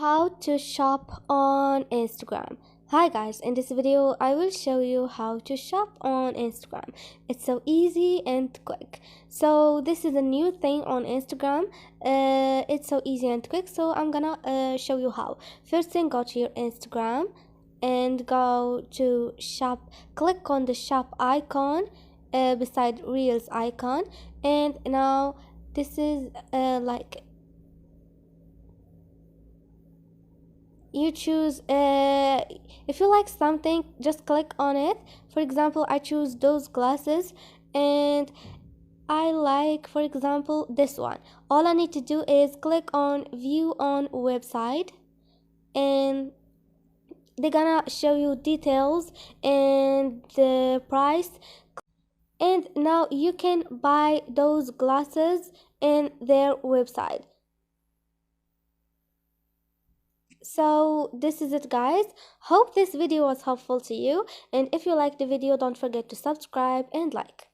How to shop on Instagram. Hi guys, in this video I will show you how to shop on Instagram. It's so easy and quick. So this is a new thing on Instagram. It's so easy and quick, so I'm gonna show you how. First thing, go to your Instagram and go to shop. Click on the shop icon beside reels icon, and now this is you choose if you like something, just click on it. For example, I choose those glasses and I like, for example, this one. All I need to do is click on view on website, and they're gonna show you details and the price, and now you can buy those glasses in their website. So this is it, guys. Hope this video was helpful to you, and if you liked the video, don't forget to subscribe and like.